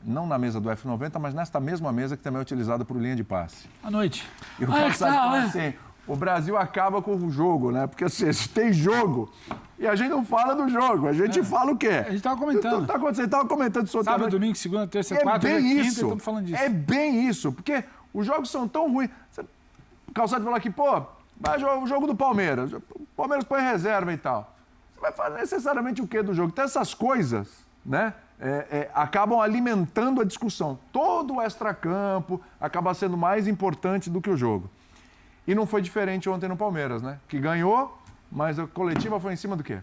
não na mesa do F90, mas nesta mesma mesa que também é utilizada por linha de passe. À noite. E o cara sabe assim, o Brasil acaba com o jogo, né? Porque assim, tem jogo e a gente não fala do jogo, a gente fala o quê? A gente estava comentando. Você estava comentando sobre sábado, domingo, segunda, terça, é quarta, bem quinta, isso. estamos falando disso. É bem isso, porque os jogos são tão ruins. O Calçado falou aqui, pô, vai o jogo do Palmeiras. O Palmeiras põe reserva e tal. Você vai fazer necessariamente o quê do jogo? Então essas coisas, né? Acabam alimentando a discussão. Todo o extracampo acaba sendo mais importante do que o jogo. E não foi diferente ontem no Palmeiras, né? Que ganhou, mas a coletiva foi em cima do quê?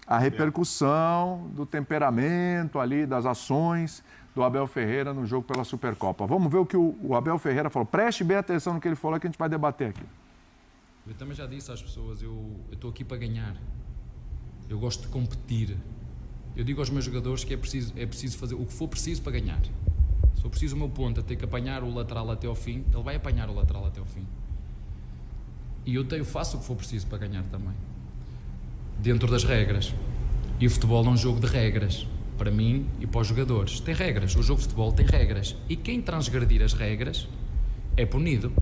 A repercussão do temperamento ali, das ações do Abel Ferreira no jogo pela Supercopa. Vamos ver o que o Abel Ferreira falou. Preste bem atenção no que ele falou, que a gente vai debater aqui. Eu também já disse às pessoas, eu estou aqui para ganhar. Eu gosto de competir. Eu digo aos meus jogadores que é preciso fazer o que for preciso para ganhar. Se for preciso o meu ponta ter que apanhar o lateral até ao fim, ele vai apanhar o lateral até ao fim. E eu faço o que for preciso para ganhar também. Dentro das regras. E o futebol é um jogo de regras. Para mim e para os jogadores. Tem regras. O jogo de futebol tem regras. E quem transgredir as regras é punido.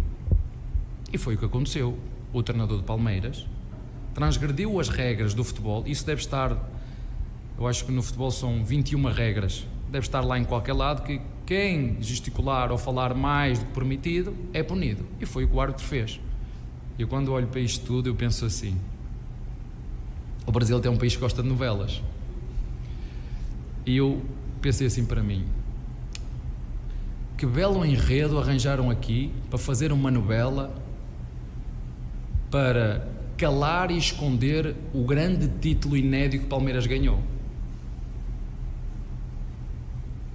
E foi o que aconteceu. O treinador de Palmeiras transgrediu as regras do futebol. Isso deve estar... Eu acho que no futebol são 21 regras. Deve estar lá em qualquer lado que quem gesticular ou falar mais do que permitido é punido. E foi o que o árbitro fez. E quando olho para isto tudo, eu penso assim... O Brasil é um país que gosta de novelas. E eu pensei assim para mim... Que belo enredo arranjaram aqui para fazer uma novela para calar e esconder o grande título inédito que o Palmeiras ganhou.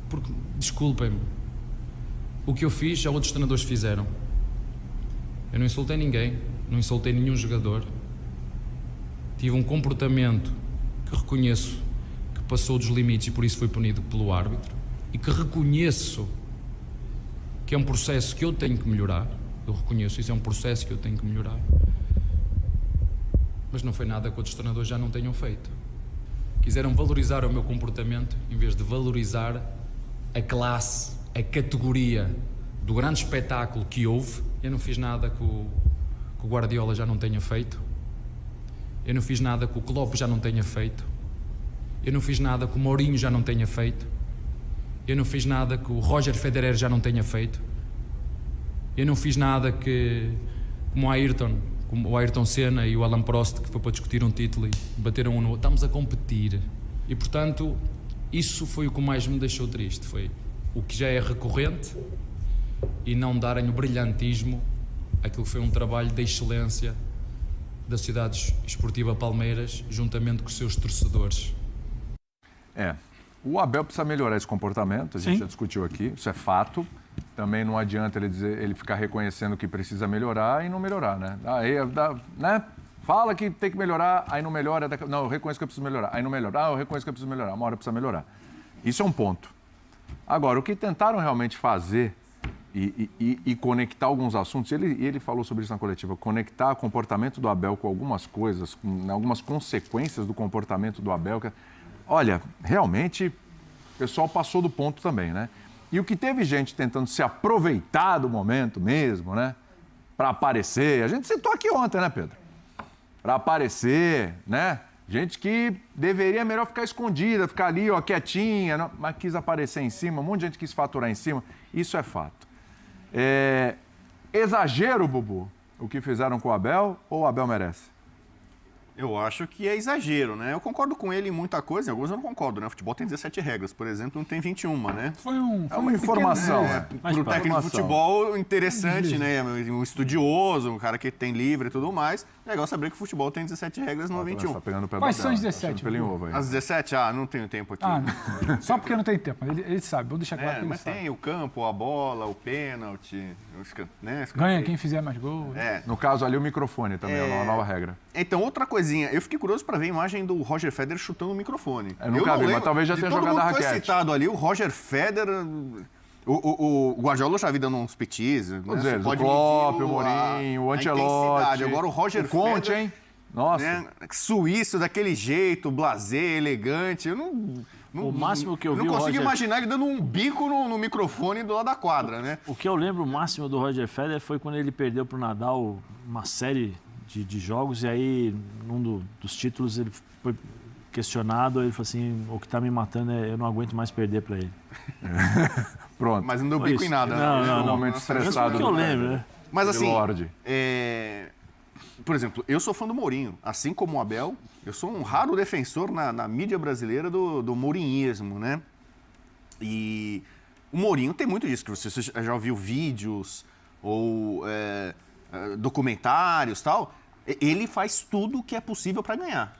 Porque, desculpem-me, o que eu fiz já outros treinadores fizeram. Eu não insultei ninguém, não insultei nenhum jogador. Tive um comportamento que reconheço que passou dos limites e por isso foi punido pelo árbitro. E que reconheço que é um processo que eu tenho que melhorar. Eu reconheço, isso é um processo que eu tenho que melhorar. Mas não foi nada que outros treinadores já não tenham feito. Quiseram valorizar o meu comportamento em vez de valorizar a classe, a categoria do grande espetáculo que houve. Eu não fiz nada que o Guardiola já não tenha feito. Eu não fiz nada que o Klopp já não tenha feito. Eu não fiz nada que o Mourinho já não tenha feito. Eu não fiz nada que o Roger Federer já não tenha feito. Eu não fiz nada que, como o Ayrton Senna e o Alan Prost, que foi para discutir um título e bateram um no outro. Estamos a competir. E, portanto, isso foi o que mais me deixou triste. Foi o que já é recorrente e não darem o brilhantismo àquilo que foi um trabalho de excelência da Sociedade Esportiva Palmeiras, juntamente com os seus torcedores. O Abel precisa melhorar esse comportamento, a gente Sim. já discutiu aqui, isso é fato. Também não adianta ele ficar reconhecendo que precisa melhorar e não melhorar, né? Né? Fala que tem que melhorar, aí não melhora. Não, eu reconheço que eu preciso melhorar, aí não melhora. Eu reconheço que eu preciso melhorar, uma hora precisa melhorar. Isso é um ponto. Agora, o que tentaram realmente fazer e conectar alguns assuntos, ele falou sobre isso na coletiva, conectar o comportamento do Abel com algumas coisas, com algumas consequências do comportamento do Abel. Olha, realmente, o pessoal passou do ponto também, né? E o que teve gente tentando se aproveitar do momento mesmo, né? Para aparecer. A gente citou aqui ontem, né, Pedro? Para aparecer, né? Gente que deveria melhor ficar escondida, ficar ali, ó, quietinha, não, mas quis aparecer em cima, um monte de gente quis faturar em cima. Isso é fato. Exagero, Bubu, o que fizeram com o Abel, ou o Abel merece? Eu acho que é exagero, né? Eu concordo com ele em muita coisa, em algumas eu não concordo, né? O futebol tem 17 regras, por exemplo, não tem 21, né? Foi uma informação, Mas Para o técnico de futebol, interessante, Isso. né? Um estudioso, um cara que tem livre e tudo mais. Legal saber que o futebol tem 17 regras, não 21. Tá pegando o pé Quais do são Abel, as tá 17, achando pelinho ovo aí. As 17? Ah, não tenho tempo aqui. não. Só porque não tem tempo. Ele sabe. Vou deixar claro que ele mas sabe. tem o campo, a bola, o pênalti, né? Ganha quem fizer mais gol. No caso ali, o microfone também, é uma nova regra. Então, outra coisinha. Eu fiquei curioso para ver a imagem do Roger Federer chutando o microfone. Eu nunca vi, mas talvez já tenha jogado a Todo mundo foi raquete. citado ali, o Roger Federer... O Guardiola já vi dando uns petis. Né? Todos eles, o Pode Klopp, medir o Mourinho, o a Ancelotti. intensidade. Agora o Roger o Conte, Federer, hein? Nossa. né? Suíço, daquele jeito, blasé, elegante. Eu não... O máximo que eu vi Não o consigo Roger- imaginar ele dando um bico no microfone do lado da quadra, né? O que eu lembro máximo do Roger Federer foi quando ele perdeu para o Nadal uma série de jogos e aí, num dos títulos, ele foi questionado, ele falou assim, o que está me matando é eu não aguento mais perder para ele. Pronto. Mas não deu Foi bico em isso. nada. Não, né? não, Um não. momento Mas estressado. o que eu do lembro, Federer. né? Mas De assim, Lorde. por exemplo, eu sou fã do Mourinho, assim como o Abel. Eu sou um raro defensor na mídia brasileira do mourinhismo, né? E o Mourinho tem muito disso, que você já ouviu vídeos ou documentários e tal. Ele faz tudo o que é possível para ganhar.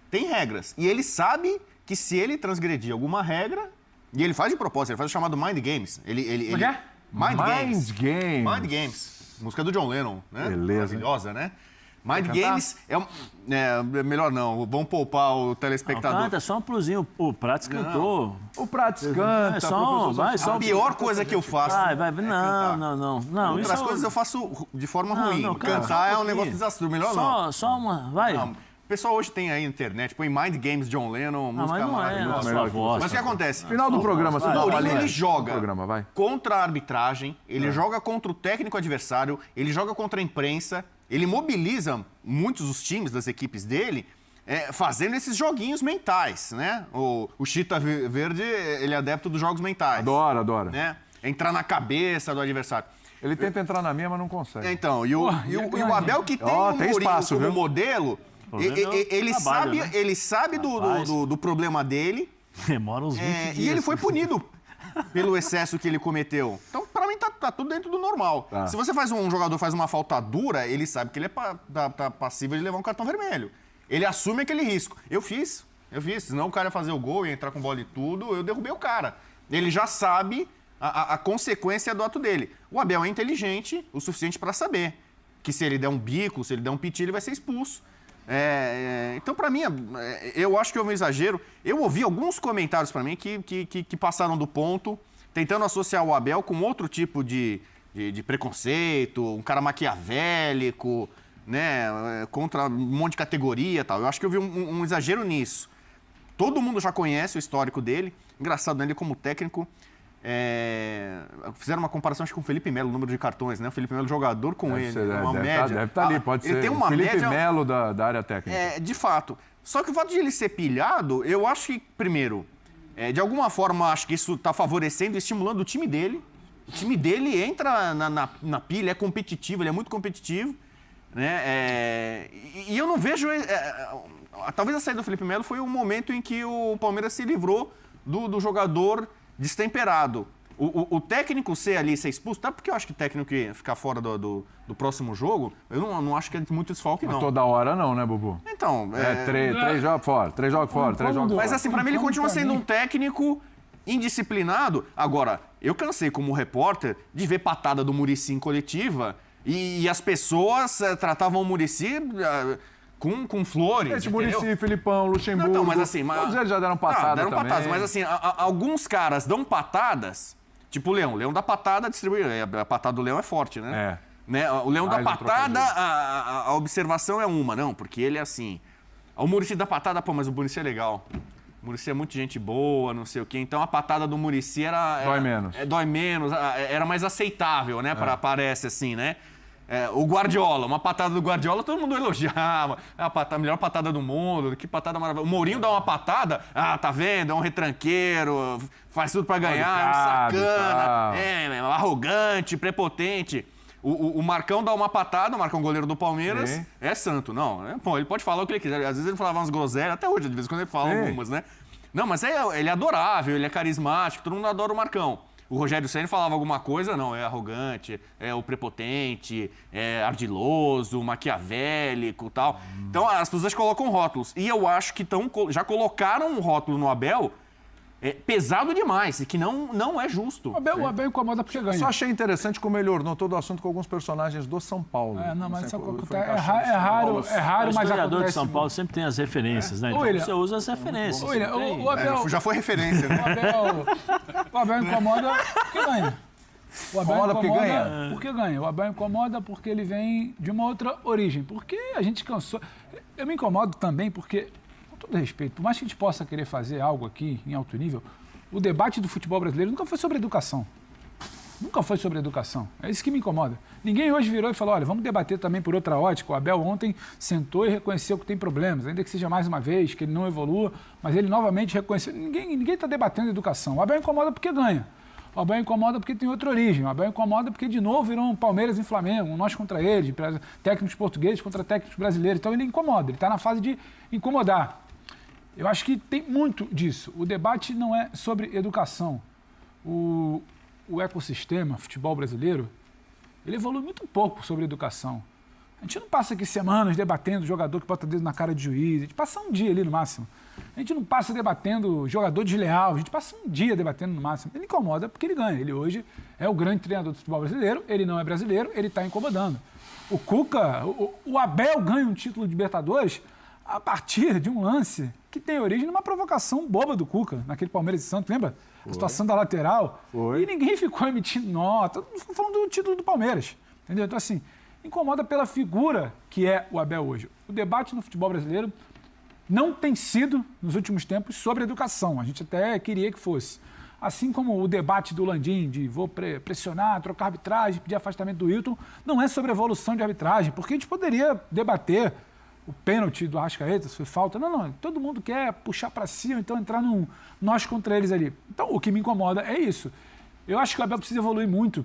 Tem regras. E ele sabe que se ele transgredir alguma regra, e ele faz de propósito, ele faz o chamado Mind Games. Como é? Mind Games. Games. Mind Games. Música do John Lennon, né? Beleza. Maravilhosa, né? Mind Quer cantar? Games melhor não, vamos poupar o Não, telespectador. canta, só um plusinho. O Prates cantou. O Prates canta. É só, vai, só A pior coisa que eu faço. Vai. Não. Outras isso coisas eu faço de forma Não, ruim. não, cara, só Cantar é um pouquinho. negócio desastroso. Melhor não. Só uma. Vai. Não. O pessoal hoje tem aí na internet, põe Mind Games John Lennon, música mas não é maravilhosa. a sua voz. Mas o que acontece? Final do programa, você O dá uma Mourinho, palhinha. ele joga Programa, vai. contra a arbitragem, ele joga contra o técnico adversário, ele joga contra a imprensa, ele mobiliza muitos dos times das equipes dele fazendo esses joguinhos mentais, né? O Chita Verde, ele é adepto dos jogos mentais. Adora. Né? Entrar na cabeça do adversário. Ele tenta entrar na minha, mas não consegue. Então, e o Abel, que tem Ó, o tem Mourinho espaço, como viu? modelo, problema é o ele trabalho, sabe, né? ele sabe do problema dele, Demora uns 20 dias. e ele foi punido pelo excesso que ele cometeu. Então, pra mim, tá tudo dentro do normal. Tá. Se você um jogador faz uma falta dura, ele sabe que ele tá passível de levar um cartão vermelho. Ele assume aquele risco. Eu fiz. Senão o cara ia fazer o gol, ia entrar com bola e tudo, eu derrubei o cara. Ele já sabe a consequência do ato dele. O Abel é inteligente o suficiente para saber que se ele der um bico, se ele der um piti, ele vai ser expulso. Então, para mim, eu acho que houve um exagero. Eu ouvi alguns comentários para mim que passaram do ponto, tentando associar o Abel com outro tipo de preconceito, um cara maquiavélico, né, contra um monte de categoria e tal. Eu acho que houve um exagero nisso. Todo mundo já conhece o histórico dele. Engraçado, né, ele como técnico... fizeram uma comparação acho que com o Felipe Melo, o número de cartões, né? O Felipe Melo jogador com ele, uma média. Deve estar ali, pode ele ser. tem uma o Felipe média, Melo da área técnica. de fato. Só que o fato de ele ser pilhado, eu acho que, primeiro, de alguma forma, acho que isso está favorecendo e estimulando o time dele. O time dele entra na pilha, é competitivo, ele é muito competitivo, né? E eu não vejo... talvez a saída do Felipe Melo foi o momento em que o Palmeiras se livrou do jogador destemperado. O técnico ser expulso, tá? Porque eu acho que o técnico ficar fora do próximo jogo, eu não acho que é muito desfalque, não. Toda hora não, né, Bubu? Então, Três jogos fora, 3 jogos fora, 3 jogos fora. mas assim, pra mim ele continua sendo um técnico indisciplinado. Agora, eu cansei como repórter de ver patada do Muricy em coletiva e as pessoas tratavam o Muricy com flores. Muricy, Filipão, Luxemburgo. Não, mas assim... Todos eles já deram patada deram também. patadas, mas assim, alguns caras dão patadas, tipo o Leão. O Leão dá patada, distribui. A patada do Leão é forte, né? Né? O Leão dá Mais um patada, a observação é uma, não, porque ele é assim... O Muricy dá patada, pô, mas o Muricy é legal. O Muricy é muito gente boa, não sei o quê. Então a patada do Muricy Dói menos. Dói menos, era mais aceitável, né? Parece assim, né? O Guardiola, uma patada do Guardiola, todo mundo elogiava. A melhor patada do mundo, que patada maravilhosa. O Mourinho dá uma patada, tá vendo? É um retranqueiro, faz tudo pra ganhar, é um sacana, arrogante, prepotente. O Marcão dá uma patada, o Marcão goleiro do Palmeiras, Sim. é santo. Não, ele pode falar o que ele quiser. Às vezes ele falava umas groselhas, até hoje, de vez em quando ele fala algumas, né? Não, mas ele é adorável, ele é carismático, todo mundo adora o Marcão. O Rogério Ceni falava alguma coisa, não, é arrogante, é o prepotente, é ardiloso, maquiavélico e tal. Então as pessoas colocam rótulos. E eu acho que já colocaram um rótulo no Abel pesado demais e que não é justo. O Abel incomoda porque ganha. Só achei interessante como ele ornou todo o assunto com alguns personagens do São Paulo. Não, mas Sempre isso foi é encaixando raro, São Paulo. mas O historiador acontece de São Paulo muito. sempre tem as referências, né? Então William, você usa as referências. William, o Abel... Já foi referência, né? O Abel incomoda porque ganha. O Abel Incomoda porque ganha? Porque ganha. O Abel incomoda porque ele vem de uma outra origem. Porque a gente cansou... Eu me incomodo também porque todo respeito, por mais que a gente possa querer fazer algo aqui em alto nível, o debate do futebol brasileiro nunca foi sobre educação. Nunca foi sobre educação. É isso que me incomoda. Ninguém hoje virou e falou, olha, vamos debater também por outra ótica. O Abel ontem sentou e reconheceu que tem problemas, ainda que seja mais uma vez, que ele não evolua, mas ele novamente reconheceu. Ninguém está debatendo educação. O Abel incomoda porque ganha. O Abel incomoda porque tem outra origem. O Abel incomoda porque, de novo, virou um Palmeiras e Flamengo, um nós contra eles, técnicos portugueses contra técnicos brasileiros. Então ele incomoda, ele está na fase de incomodar. Eu acho que tem muito disso. O debate não é sobre educação. O ecossistema, futebol brasileiro, ele evolui muito pouco sobre educação. A gente não passa aqui semanas debatendo jogador que bota dedo na cara de juiz, a gente passa um dia ali no máximo. A gente não passa debatendo jogador desleal, a gente passa um dia debatendo no máximo. Ele incomoda porque ele ganha. Ele hoje é o grande treinador do futebol brasileiro, ele não é brasileiro, ele está incomodando. O Cuca, o Abel ganha um título de Libertadores a partir de um lance que tem origem numa provocação boba do Cuca, naquele Palmeiras e Santos, lembra? A situação da lateral. Foi. E ninguém ficou emitindo nota, falando do título do Palmeiras. Entendeu? Então, assim, incomoda pela figura que é o Abel hoje. O debate no futebol brasileiro não tem sido, nos últimos tempos, sobre educação. A gente até queria que fosse. Assim como o debate do Landim de vou pressionar, trocar arbitragem, pedir afastamento do Hilton, não é sobre evolução de arbitragem, porque a gente poderia debater o pênalti do Arrascaeta, se foi falta. Não. Todo mundo quer puxar para si, ou então entrar num nós contra eles ali. Então, o que me incomoda é isso. Eu acho que o Abel precisa evoluir muito.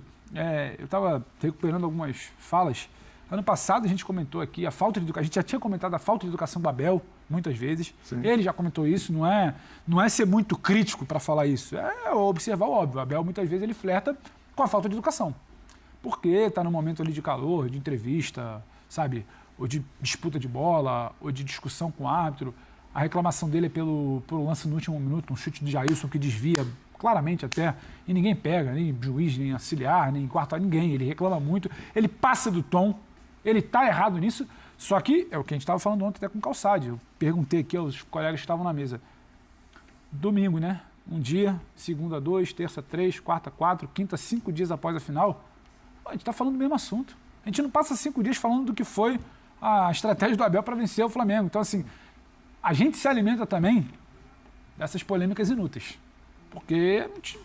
Eu estava recuperando algumas falas. Ano passado a gente comentou aqui a falta de educação. A gente já tinha comentado a falta de educação do Abel muitas vezes. Sim. Ele já comentou isso. Não é ser muito crítico para falar isso. É observar o óbvio. O Abel muitas vezes ele flerta com a falta de educação. Porque está num momento ali de calor, de entrevista, sabe? Ou de disputa de bola, ou de discussão com o árbitro. A reclamação dele é pelo lance no último minuto, um chute de Jailson que desvia claramente até, e ninguém pega, nem juiz, nem auxiliar, nem quarto, ninguém. Ele reclama muito, ele passa do tom, ele está errado nisso, só que é o que a gente estava falando ontem até com o Calçade. Eu perguntei aqui aos colegas que estavam na mesa. Domingo, né? Um dia, segunda 2, terça 3, quarta 4, quinta 5 dias após a final. A gente está falando do mesmo assunto. A gente não passa 5 dias falando do que foi a estratégia do Abel para vencer o Flamengo. Então, assim, a gente se alimenta também dessas polêmicas inúteis. Porque a gente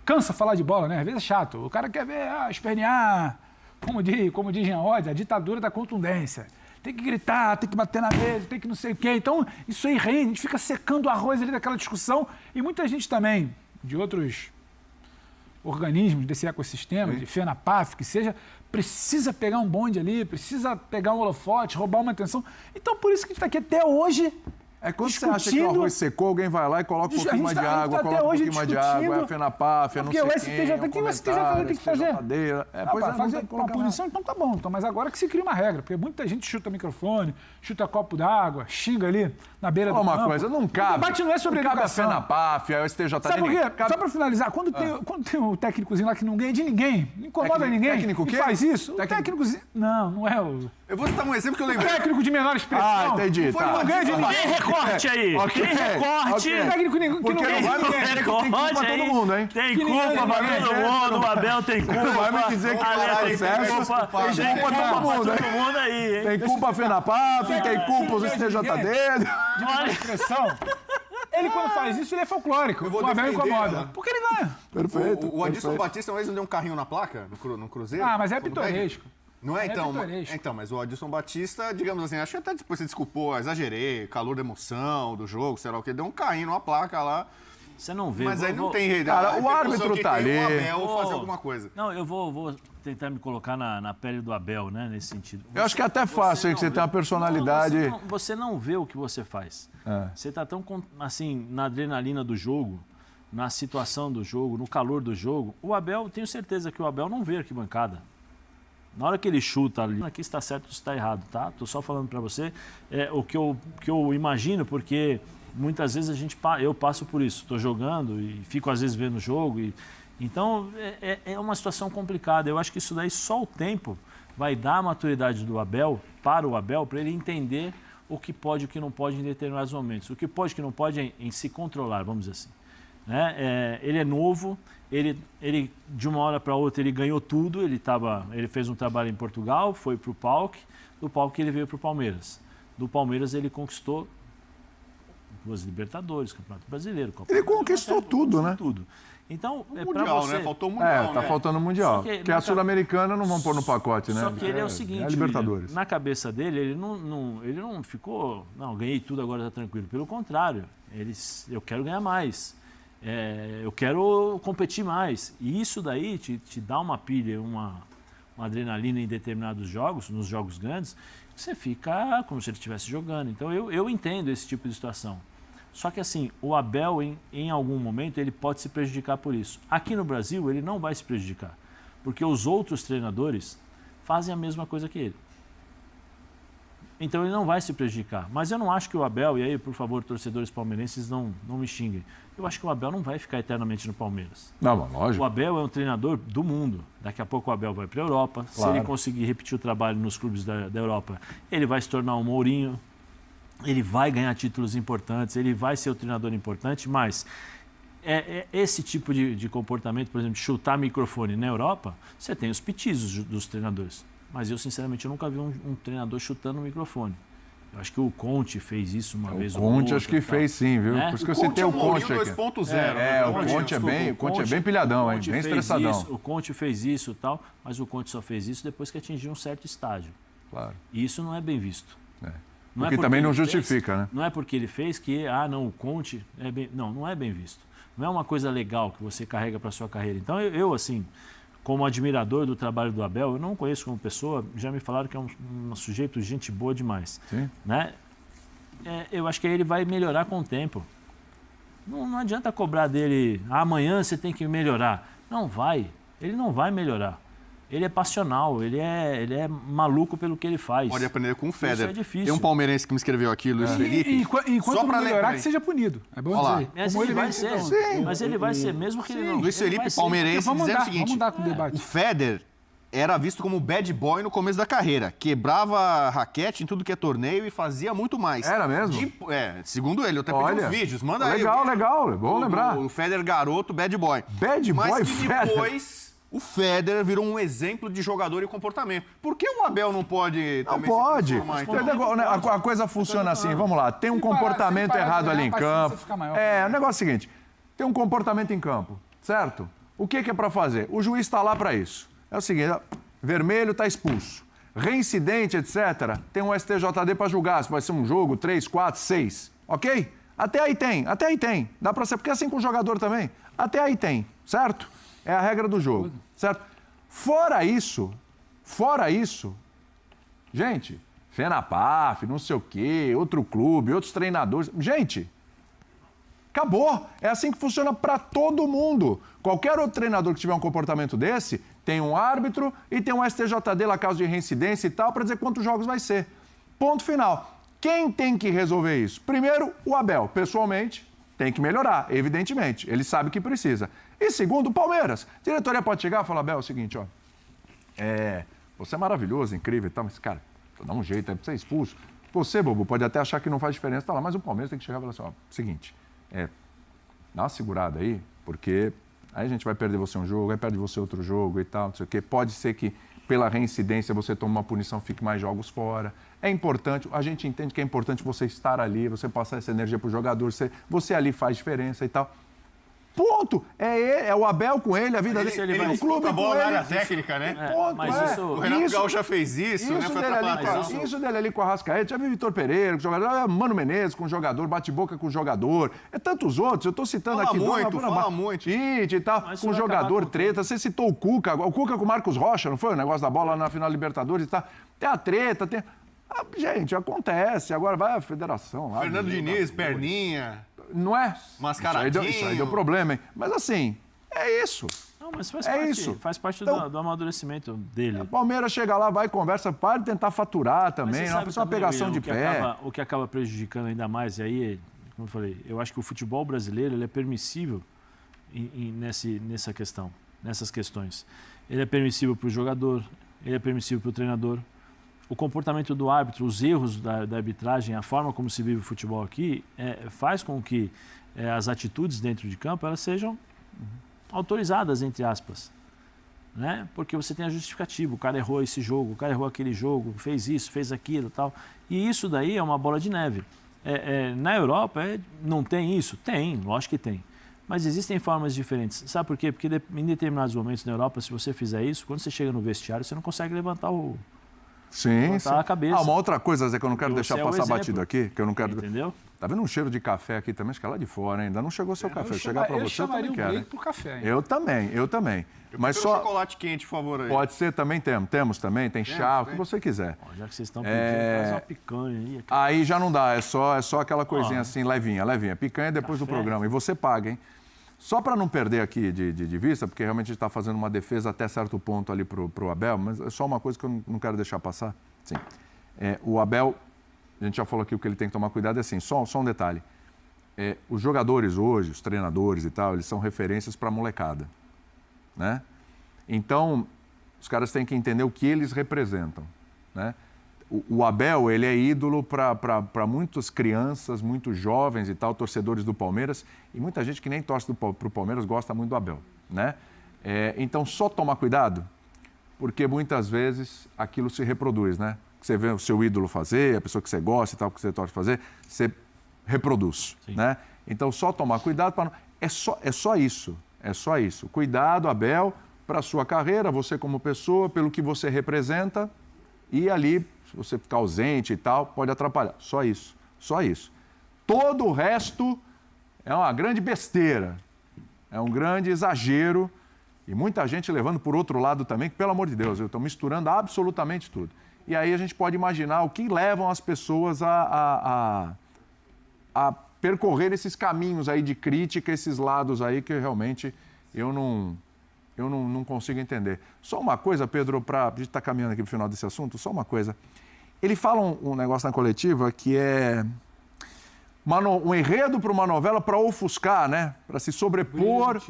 cansa falar de bola, né? Às vezes é chato. O cara quer ver, espernear, como diz Jean Oddi, a ditadura da contundência. Tem que gritar, tem que bater na mesa, tem que não sei o quê. Então, isso aí rende, a gente fica secando o arroz ali daquela discussão. E muita gente também, de outros organismos desse ecossistema, de FENAPAF, que seja, precisa pegar um bonde ali, precisa pegar um holofote, roubar uma atenção. Então, por isso que a gente está aqui até hoje. É quando você acha que o arroz secou, alguém vai lá e coloca um pouquinho mais de água, coloca um pouquinho mais de água, é a FENAPAF, é não sei quem, o que o STJD tem que fazer? Fazer uma punição, então tá bom. Então, mas agora que se cria uma regra, porque muita gente chuta microfone, chuta copo d'água, xinga ali na beira do campo. Uma coisa, não cabe. O debate não é sobre educação. Cabe a FENAPAF, a STJD. Sabe por quê? Só pra finalizar, quando tem o técnicozinho lá que não ganha de ninguém, não incomoda ninguém, técnico e faz isso, o técnicozinho... Não é o... Eu vou citar um exemplo que eu lembrei. Técnico de menor expressão. Entendi. Não ganha de ninguém. Tem recorte aí. Tem recorte. Técnico que não Porque ganha não vai de me ninguém. dizer que tem culpa todo mundo, hein? Tem culpa pra todo mundo. O Abel tem culpa. Não vai me dizer que Ale tem culpa. Tem culpa todo mundo aí, hein? Tem culpa a FENAPAF, tem culpa os STJD. De menor expressão. Ele, quando faz isso, ele é folclórico. Eu vou o Abel defender incomoda. ela. Porque ele ganha. Perfeito. O Adilson Batista uma vez não deu um carrinho na placa no Cruzeiro? Mas é Como pitoresco. Não é, então? pitoresco. Então, mas o Adilson Batista, digamos assim, acho que até depois você desculpou, exagerei, calor da emoção do jogo, sei lá o que, deu um carrinho numa placa lá. Você não vê. Mas aí não tem rei. Cara, o árbitro tá ali. O Abel fazer alguma coisa. Não, eu vou tentar me colocar na pele do Abel, né, nesse sentido. Eu acho que é até fácil, hein, que você tem uma personalidade... Você não vê o que você faz. Você tá tão, assim, na adrenalina do jogo, na situação do jogo, no calor do jogo. O Abel, tenho certeza que o Abel não vê arquibancada. Na hora que ele chuta ali, aqui está certo ou está errado, tá? Tô só falando para você o que eu imagino, porque muitas vezes eu passo por isso. Estou jogando e fico às vezes vendo o jogo. Então é uma situação complicada. Eu acho que isso daí só o tempo vai dar a maturidade do Abel, para ele entender o que pode e o que não pode em determinados momentos. O que pode e o que não pode é em se controlar, vamos dizer assim. Ele é novo, ele de uma hora para outra ele ganhou tudo, ele fez um trabalho em Portugal, foi para o PAOK, do PAOK ele veio para o Palmeiras. Do Palmeiras ele conquistou 2 Libertadores, Campeonato Brasileiro, Copa Ele do Brasil, conquistou tudo, né? tudo. Então, pra Mundial, você... né? Faltou o Mundial, Tá né? faltando o Mundial. Só que Porque a Sul-Americana não vão pôr no pacote, né? Só que ele é o seguinte, É a Libertadores. William, na cabeça dele, ele não ficou, não, ganhei tudo, agora tá tranquilo. Pelo contrário, eu quero ganhar mais, eu quero competir mais. E isso daí te dá uma pilha, uma adrenalina em determinados jogos, nos jogos grandes, você fica como se ele estivesse jogando. Então eu entendo esse tipo de situação. Só que assim, o Abel, em algum momento, ele pode se prejudicar por isso. Aqui no Brasil, ele não vai se prejudicar, porque os outros treinadores fazem a mesma coisa que ele. Então ele não vai se prejudicar. Mas eu não acho que o Abel, e aí, por favor, torcedores palmeirenses, não me xinguem. Eu acho que o Abel não vai ficar eternamente no Palmeiras. Não, mas lógico. O Abel é um treinador do mundo. Daqui a pouco o Abel vai para a Europa. Claro. Se ele conseguir repetir o trabalho nos clubes da Europa, ele vai se tornar um Mourinho. Ele vai ganhar títulos importantes, ele vai ser o treinador importante, mas esse tipo de comportamento, por exemplo, de chutar microfone na Europa, você tem os petizos dos treinadores. Mas eu, sinceramente, eu nunca vi um treinador chutando o microfone. Eu acho que o Conte fez isso uma vez ou outra. O Conte acho que fez sim, viu? Né? Por isso que eu citei o Conte aqui. 2.0. O Conte é bem pilhadão, hein? Bem estressadão. O Conte fez isso e tal, mas o Conte só fez isso depois que atingiu um certo estágio. Claro. E isso não é bem visto. Não Porque é também não ele justifica, fez, né? Não é porque ele fez que, o Conte é bem... Não é bem visto. Não é uma coisa legal que você carrega para sua carreira. Então, eu, assim, como admirador do trabalho do Abel, eu não conheço como pessoa, já me falaram que é um sujeito, gente boa demais. Sim. Né? Eu acho que ele vai melhorar com o tempo. Não adianta cobrar dele, amanhã você tem que melhorar. Não vai. Ele não vai melhorar. Ele é passional, ele é maluco pelo que ele faz. Pode aprender com o Federer. Isso é difícil. Tem um palmeirense que me escreveu aqui, Luiz Felipe. Enquanto Só não pra melhorar, lembrar que seja punido. É bom Olha lá. dizer. Mas Como ele vai vem ser. sendo. Mas ele vai ser, mesmo que ele não... Luiz ele Felipe, vai ser. palmeirense, Vamos dizendo o mudar, seguinte: com o debate. o Federer era visto como bad boy no começo da carreira. Quebrava raquete em tudo que é torneio e fazia muito mais. Era mesmo? Segundo ele, eu até pedi uns vídeos. Manda aí. Legal, bom lembrar. O Federer garoto, bad boy. Bad boy, Mas que Federer. depois o Federer virou um exemplo de jogador e comportamento. Por que o Abel não pode Não também pode. se transformar, então? A coisa funciona assim, vamos lá. Tem um Se parar- comportamento se parar de errado ali ganhar, em a paciência campo. fica maior. O negócio é o seguinte: tem um comportamento em campo, certo? O que é para fazer? O juiz está lá para isso. É o seguinte: vermelho está expulso. Reincidente, etc. Tem um STJD para julgar se vai ser um jogo, 3, 4, 6. Ok? Até aí tem. Dá para ser, porque é assim com o jogador também. Até aí tem, certo? É a regra do jogo, certo? Fora isso, gente, FENAPAF, não sei o quê, outro clube, outros treinadores. Gente, acabou. É assim que funciona para todo mundo. Qualquer outro treinador que tiver um comportamento desse, tem um árbitro e tem um STJD lá, caso de reincidência e tal, para dizer quantos jogos vai ser. Ponto final. Quem tem que resolver isso? Primeiro, o Abel, pessoalmente, tem que melhorar, evidentemente. Ele sabe que precisa. E segundo, o Palmeiras. A diretoria pode chegar e falar: Abel, é o seguinte, ó. Você é maravilhoso, incrível e tal, mas, cara, dá um jeito aí pra ser expulso. Você, bobo, pode até achar que não faz diferença, tá lá, mas o Palmeiras tem que chegar e falar assim: ó, seguinte, dá uma segurada aí, porque aí a gente vai perder você um jogo, aí perde você outro jogo e tal, não sei o quê. Pode ser que pela reincidência você tome uma punição, fique mais jogos fora. É importante, a gente entende que é importante você estar ali, você passar essa energia pro jogador, você ali faz diferença e tal. Ponto! É o Abel com ele, a vida dele. Ele o clube a bola com na ele. área técnica, né? Ponto, mas isso- O Renato Gaúcho já fez isso, né? Foi atrapalhado. Isso dele ali com a Arrascaeta, já vi Vitor Pereira, com o jogador, Mano Menezes com o jogador, bate-boca com o jogador, tantos outros, eu tô citando Fala aqui. muito. Tite e tal, Mas com o isso vai acabar jogador, com o treta, você citou o Cuca com o Marcos Rocha, não foi? O negócio da bola lá na final da Libertadores e tal. Tem a treta, tem... gente, acontece, agora vai a federação lá. Fernando Diniz, perninha. Não é? Mascaradinho. Isso aí deu problema, hein? Mas assim, é isso. Não, mas isso. faz parte Então, do amadurecimento dele. O Palmeiras chega lá, vai, conversa, para de tentar faturar Mas também, você não sabe precisa uma também, pegação William, de pé. O que acaba prejudicando ainda mais, e aí, como eu falei, eu acho que o futebol brasileiro ele é permissível nessa questão, nessas questões. Ele é permissível para o jogador, ele é permissível para o treinador. O comportamento do árbitro, os erros da arbitragem, a forma como se vive o futebol aqui, faz com que as atitudes dentro de campo elas sejam autorizadas, entre aspas. Né? Porque você tem a justificativa, o cara errou esse jogo, o cara errou aquele jogo, fez isso, fez aquilo e tal. E isso daí é uma bola de neve. Na Europa, não tem isso? Tem, lógico que tem. Mas existem formas diferentes. Sabe por quê? Porque em determinados momentos na Europa, se você fizer isso, quando você chega no vestiário, você não consegue levantar a cabeça. Uma outra coisa, Zé, que eu não quero deixar passar batido aqui, que eu não quero... Entendeu? Tá vendo um cheiro de café aqui também? Acho que é lá de fora, ainda não chegou seu café. Chegar para você, eu também quero. Eu pro café, hein? Eu também. Mas só... chocolate quente, por favor, aí. Pode ser, também temos também, tem chá, o que você quiser. Já que vocês estão pedindo, faz uma picanha aí. Aí já não dá, é só aquela coisinha assim, levinha. Picanha depois do programa. E você paga, hein? Só para não perder aqui de vista, porque realmente a gente está fazendo uma defesa até certo ponto ali pro Abel, mas é só uma coisa que eu não quero deixar passar. Sim. O Abel, a gente já falou aqui o que ele tem que tomar cuidado, é assim, só um detalhe. Os jogadores hoje, os treinadores e tal, eles são referências para a molecada, né? Então, os caras têm que entender o que eles representam, né? O Abel, ele é ídolo para muitas crianças, muitos jovens e tal, torcedores do Palmeiras, e muita gente que nem torce para o Palmeiras gosta muito do Abel, né? Então, só tomar cuidado, porque muitas vezes aquilo se reproduz, né? Você vê o seu ídolo fazer, a pessoa que você gosta e tal, que você torce fazer, você reproduz, né? Então, só tomar cuidado para não... É só isso. Cuidado, Abel, para a sua carreira, você como pessoa, pelo que você representa, e ali, se você ficar ausente e tal, pode atrapalhar. Só isso. Todo o resto é uma grande besteira, é um grande exagero, e muita gente levando por outro lado também, que, pelo amor de Deus, eu estou misturando absolutamente tudo. E aí a gente pode imaginar o que levam as pessoas a percorrer esses caminhos aí de crítica, esses lados aí que realmente eu não consigo entender. Só uma coisa, Pedro, a gente está caminhando aqui para o final desse assunto, só uma coisa. Ele fala um negócio na coletiva que é um enredo para uma novela para ofuscar, né? Para se sobrepor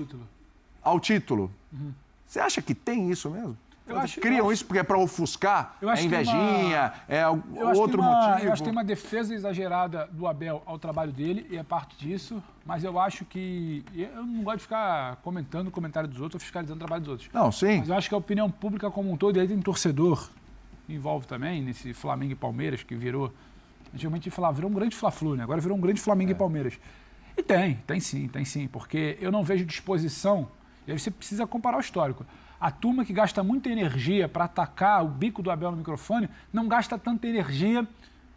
ao título. Uhum. Você acha que tem isso mesmo? Criam isso porque é para ofuscar? É invejinha? É outro motivo? Eu acho que tem uma defesa exagerada do Abel ao trabalho dele, e é parte disso, mas eu acho que... Eu não gosto de ficar comentando o comentário dos outros ou fiscalizando o trabalho dos outros. Não, sim. Mas eu acho que a opinião pública como um todo, e aí tem torcedor, envolve também, nesse Flamengo e Palmeiras, que virou... Antigamente a gente falava, virou um grande Fla-Flu, né? Agora virou um grande Flamengo e Palmeiras. E tem sim, porque eu não vejo disposição, e aí você precisa comparar o histórico. A turma que gasta muita energia para atacar o bico do Abel no microfone não gasta tanta energia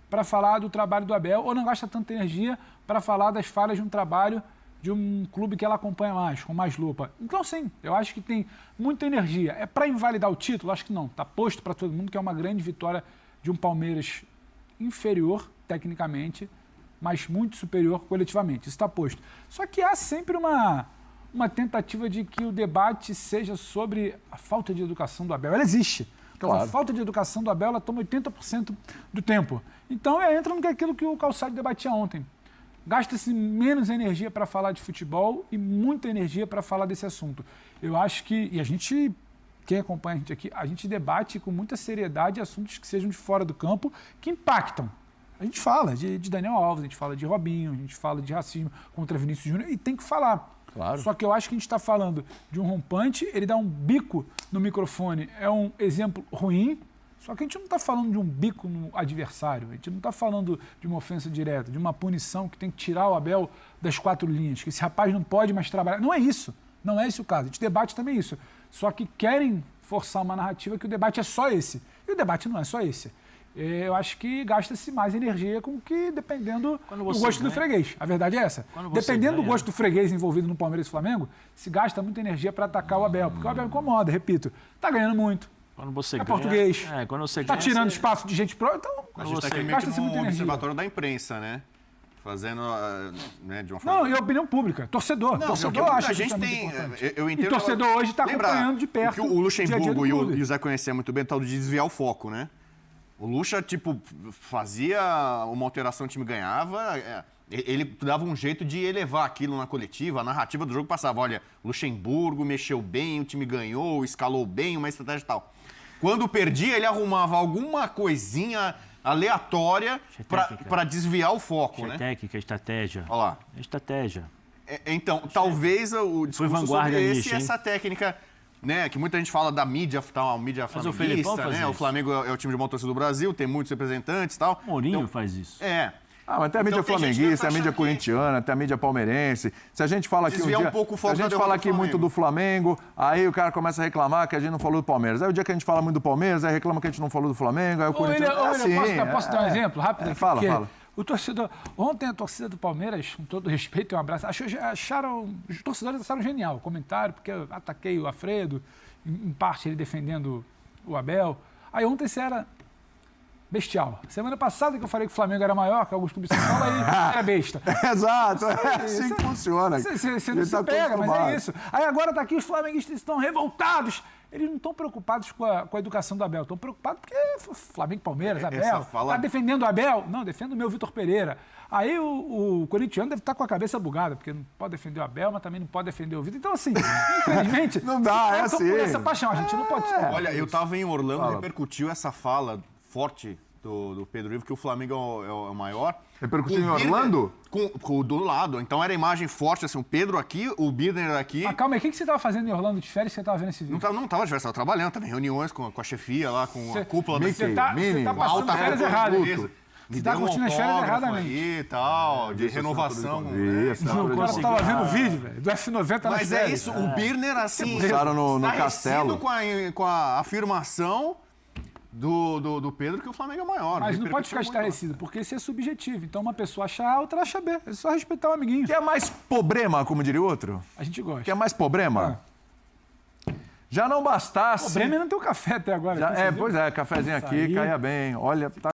para falar do trabalho do Abel ou não gasta tanta energia para falar das falhas de um trabalho de um clube que ela acompanha mais, com mais lupa. Então, sim, eu acho que tem muita energia. É para invalidar o título? Acho que não. Está posto para todo mundo que é uma grande vitória de um Palmeiras inferior, tecnicamente, mas muito superior coletivamente. Isso está posto. Só que há sempre uma tentativa de que o debate seja sobre a falta de educação do Abel. Ela existe. Claro. A falta de educação do Abel, ela toma 80% do tempo. Então, entra naquilo que o Calçado debatia ontem. Gasta-se menos energia para falar de futebol e muita energia para falar desse assunto. Eu acho que, e a gente, quem acompanha a gente aqui, a gente debate com muita seriedade assuntos que sejam de fora do campo, que impactam. A gente fala de Daniel Alves, a gente fala de Robinho, a gente fala de racismo contra Vinícius Júnior, e tem que falar. Claro. Só que eu acho que a gente está falando de um rompante, ele dá um bico no microfone, é um exemplo ruim, só que a gente não está falando de um bico no adversário, a gente não está falando de uma ofensa direta, de uma punição que tem que tirar o Abel das 4 linhas, que esse rapaz não pode mais trabalhar. Não é isso, não é esse o caso. A gente debate também isso. Só que querem forçar uma narrativa que o debate é só esse. E o debate não é só esse. Eu acho que gasta-se mais energia com que, dependendo do gosto do freguês. A verdade é essa. Dependendo do gosto do freguês envolvido no Palmeiras e Flamengo, se gasta muita energia para atacar o Abel. Porque o Abel incomoda, repito. Está ganhando muito. Quando você é português. Quando você está tirando espaço de gente próxima. Então, a gente está aqui meio que no observatório da imprensa, né? Fazendo, né, de uma forma... Não, e a opinião pública. Torcedor. Torcedor acha que a gente tem... Eu entendo, e torcedor hoje está acompanhando de perto. O Luxemburgo e o Zé conheciam muito bem o tal de desviar o foco, né? O Lucha, fazia uma alteração, o time ganhava, ele dava um jeito de elevar aquilo na coletiva, a narrativa do jogo passava, olha, Luxemburgo mexeu bem, o time ganhou, escalou bem, uma estratégia e tal. Quando perdia, ele arrumava alguma coisinha aleatória para desviar o foco, né? Técnica, estratégia. Olha lá. Estratégia. Então, talvez o discurso sobre essa técnica... Né, que muita gente fala da mídia, tal, mídia flamenguista, né? O Flamengo é o time de maior torcida do Brasil, tem muitos representantes e tal. Mourinho faz isso. Ah, mas tem a mídia Então, tem gente que flamenguista, tá tem a mídia achando que- corintiana, tem a mídia palmeirense. Se a gente fala aqui um Desviar dia... um pouco o se foco a da gente derrota fala do aqui Flamengo. muito do Flamengo, aí o cara começa a reclamar que a gente não falou do Palmeiras. Aí o dia que a gente fala muito do Palmeiras, aí reclama que a gente não falou do Flamengo, aí o Ô, Corinthians... William, posso dar um exemplo rápido? aqui? Fala, Porque fala. O torcedor... Ontem a torcida do Palmeiras, com todo respeito e um abraço, os torcedores acharam genial o comentário, porque eu ataquei o Alfredo, em parte ele defendendo o Abel. Aí ontem você era bestial. Semana passada que eu falei que o Flamengo era maior que alguns clubes de São Paulo, aí era besta. Exato, é assim que funciona. Você não Ele se tá pega, mas acostumado. é isso. Aí agora tá aqui, os flamenguistas estão revoltados. Eles não estão preocupados com a educação do Abel. Estão preocupados porque Flamengo e Palmeiras, Abel. fala- Tá defendendo o Abel? Não, defendo o meu Vitor Pereira. Aí o corintiano deve estar com a cabeça bugada, porque não pode defender o Abel, mas também não pode defender o Vitor. Então, assim, infelizmente... Não dá, é então, assim. por essa paixão, a gente não pode... Olha, eu tava em Orlando, repercutiu essa fala forte do Pedro Ivo, que o Flamengo é o maior. Repercutiu Com em o Birner- Orlando? Com do lado. Então era imagem forte, assim, o Pedro aqui, o Birner aqui. Mas calma aí, o que você estava fazendo em Orlando de férias que você estava vendo esse vídeo? Não tava de férias, tava trabalhando também, reuniões com a chefia lá, com a cúpula da Você tá passando alta férias cúpula erradas. inglesa. Me Você tá deu um curtindo as férias autógrafo erradamente. aí e tal, de renovação. né? Isso, O cara estava vendo o vídeo, velho, do F90 nas Mas é férias. isso, o Birner, assim, Usaram no estarrecido Castelo. com a afirmação do Pedro que o Flamengo é maior. Mas não pode ficar Repercutiu muito. estarrecido, porque isso é subjetivo. Então uma pessoa acha A, outra acha B. É só respeitar o amiguinho. Quer mais problema, como diria o outro? A gente gosta. Quer mais problema? Já não bastasse... O Bremer não tem o café até agora. aqui, você viu? Pois é, cafezinho aqui, Açaí. caia bem. Olha, tá